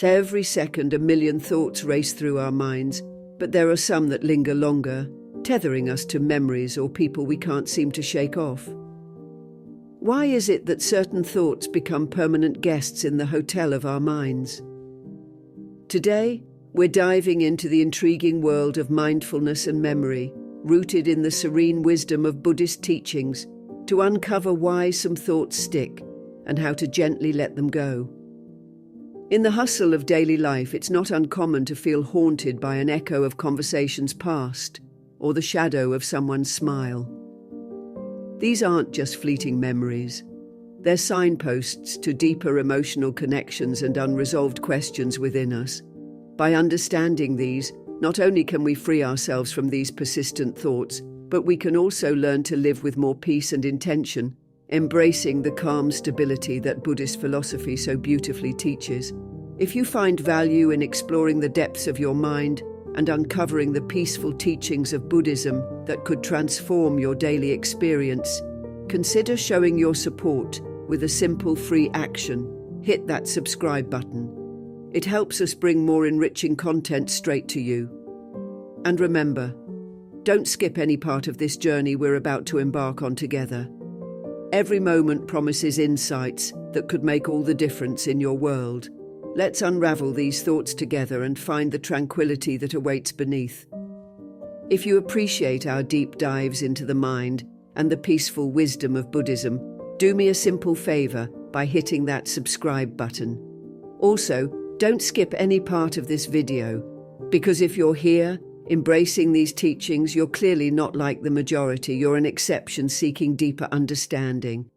Every second, a million thoughts race through our minds, but there are some that linger longer, tethering us to memories or people we can't seem to shake off. Why is it that certain thoughts become permanent guests in the hotel of our minds? Today, we're diving into the intriguing world of mindfulness and memory, rooted in the serene wisdom of Buddhist teachings, to uncover why some thoughts stick and how to gently let them go. In the hustle of daily life, it's not uncommon to feel haunted by an echo of conversations past or the shadow of someone's smile. These aren't just fleeting memories. They're signposts to deeper emotional connections and unresolved questions within us. By understanding these, not only can we free ourselves from these persistent thoughts, but we can also learn to live with more peace and intention, embracing the calm stability that Buddhist philosophy so beautifully teaches. If you find value in exploring the depths of your mind and uncovering the peaceful teachings of Buddhism that could transform your daily experience, consider showing your support with a simple free action. Hit that subscribe button. It helps us bring more enriching content straight to you. And remember, don't skip any part of this journey we're about to embark on together. Every moment promises insights that could make all the difference in your world. Let's unravel these thoughts together and find the tranquility that awaits beneath. If you appreciate our deep dives into the mind and the peaceful wisdom of Buddhism, do me a simple favor by hitting that subscribe button. Also, don't skip any part of this video, because if you're here, embracing these teachings, you're clearly not like the majority. You're an exception seeking deeper understanding.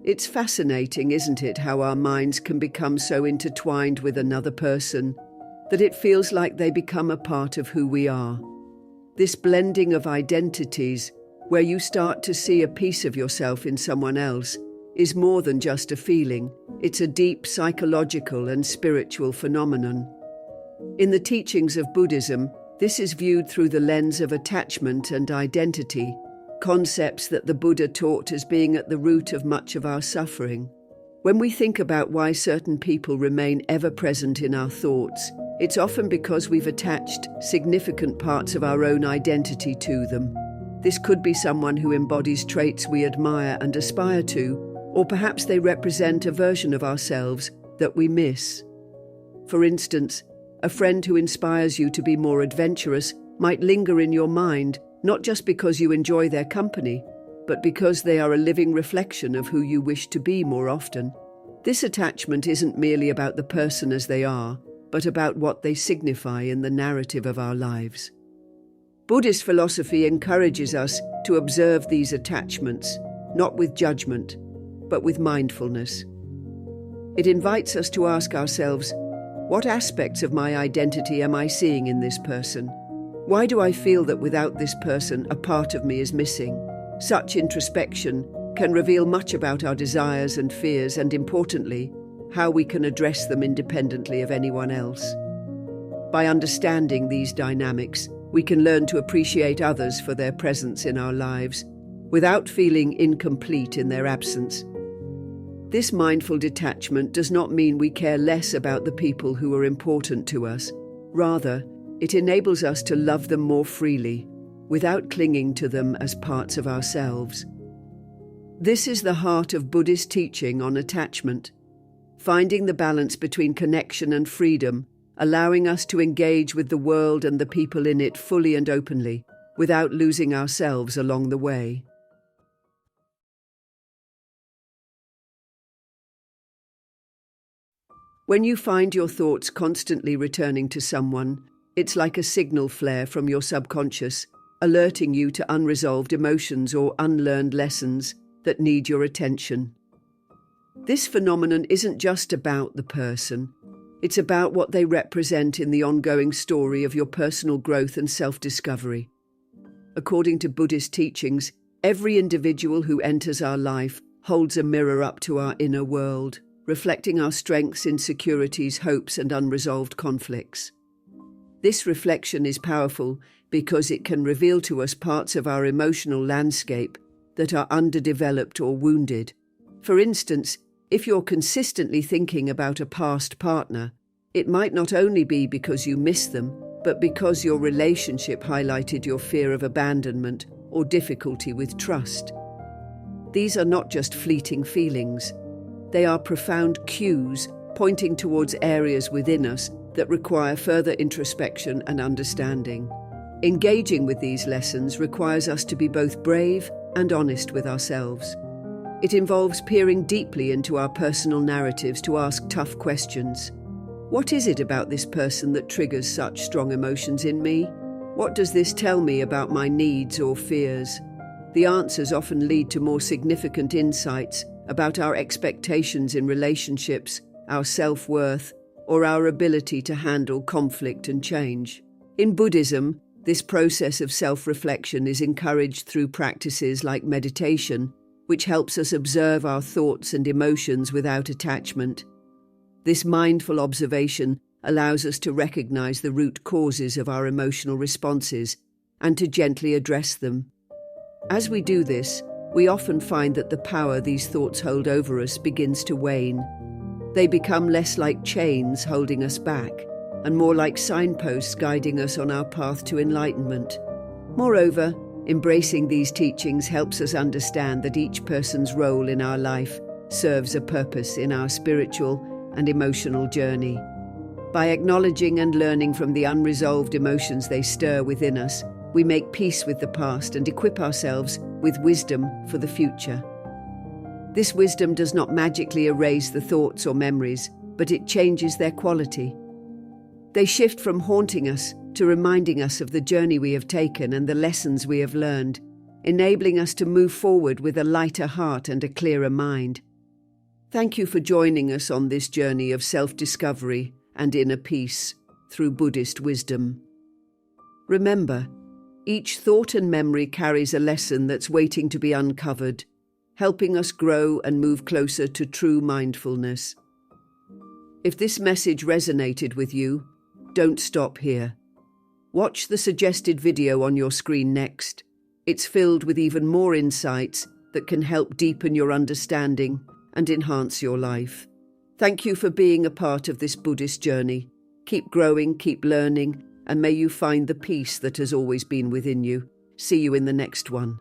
It's fascinating, isn't it, how our minds can become so intertwined with another person that it feels like they become a part of who we are. This blending of identities, where you start to see a piece of yourself in someone else, is more than just a feeling. It's a deep psychological and spiritual phenomenon. In the teachings of Buddhism, this is viewed through the lens of attachment and identity, concepts that the Buddha taught as being at the root of much of our suffering. When we think about why certain people remain ever present in our thoughts, it's often because we've attached significant parts of our own identity to them. This could be someone who embodies traits we admire and aspire to, or perhaps they represent a version of ourselves that we miss. For instance, a friend who inspires you to be more adventurous might linger in your mind, not just because you enjoy their company, but because they are a living reflection of who you wish to be more often. This attachment isn't merely about the person as they are, but about what they signify in the narrative of our lives. Buddhist philosophy encourages us to observe these attachments, not with judgment, but with mindfulness. It invites us to ask ourselves, what aspects of my identity am I seeing in this person? Why do I feel that without this person, a part of me is missing? Such introspection can reveal much about our desires and fears, and importantly, how we can address them independently of anyone else. By understanding these dynamics, we can learn to appreciate others for their presence in our lives, without feeling incomplete in their absence. This mindful detachment does not mean we care less about the people who are important to us. Rather, it enables us to love them more freely, without clinging to them as parts of ourselves. This is the heart of Buddhist teaching on attachment, finding the balance between connection and freedom, allowing us to engage with the world and the people in it fully and openly, without losing ourselves along the way. When you find your thoughts constantly returning to someone, it's like a signal flare from your subconscious, alerting you to unresolved emotions or unlearned lessons that need your attention. This phenomenon isn't just about the person. It's about what they represent in the ongoing story of your personal growth and self-discovery. According to Buddhist teachings, every individual who enters our life holds a mirror up to our inner world, reflecting our strengths, insecurities, hopes, and unresolved conflicts. This reflection is powerful because it can reveal to us parts of our emotional landscape that are underdeveloped or wounded. For instance, if you're consistently thinking about a past partner, it might not only be because you miss them, but because your relationship highlighted your fear of abandonment or difficulty with trust. These are not just fleeting feelings. They are profound cues pointing towards areas within us that require further introspection and understanding. Engaging with these lessons requires us to be both brave and honest with ourselves. It involves peering deeply into our personal narratives to ask tough questions. What is it about this person that triggers such strong emotions in me? What does this tell me about my needs or fears? The answers often lead to more significant insights about our expectations in relationships, our self-worth, or our ability to handle conflict and change. In Buddhism, this process of self-reflection is encouraged through practices like meditation, which helps us observe our thoughts and emotions without attachment. This mindful observation allows us to recognize the root causes of our emotional responses and to gently address them. As we do this, we often find that the power these thoughts hold over us begins to wane. They become less like chains holding us back and more like signposts guiding us on our path to enlightenment. Moreover, embracing these teachings helps us understand that each person's role in our life serves a purpose in our spiritual and emotional journey. By acknowledging and learning from the unresolved emotions they stir within us, we make peace with the past and equip ourselves with wisdom for the future. This wisdom does not magically erase the thoughts or memories, but it changes their quality. They shift from haunting us to reminding us of the journey we have taken and the lessons we have learned, enabling us to move forward with a lighter heart and a clearer mind. Thank you for joining us on this journey of self-discovery and inner peace through Buddhist wisdom. Remember, each thought and memory carries a lesson that's waiting to be uncovered, helping us grow and move closer to true mindfulness. If this message resonated with you, don't stop here. Watch the suggested video on your screen next. It's filled with even more insights that can help deepen your understanding and enhance your life. Thank you for being a part of this Buddhist journey. Keep growing, keep learning, and may you find the peace that has always been within you. See you in the next one.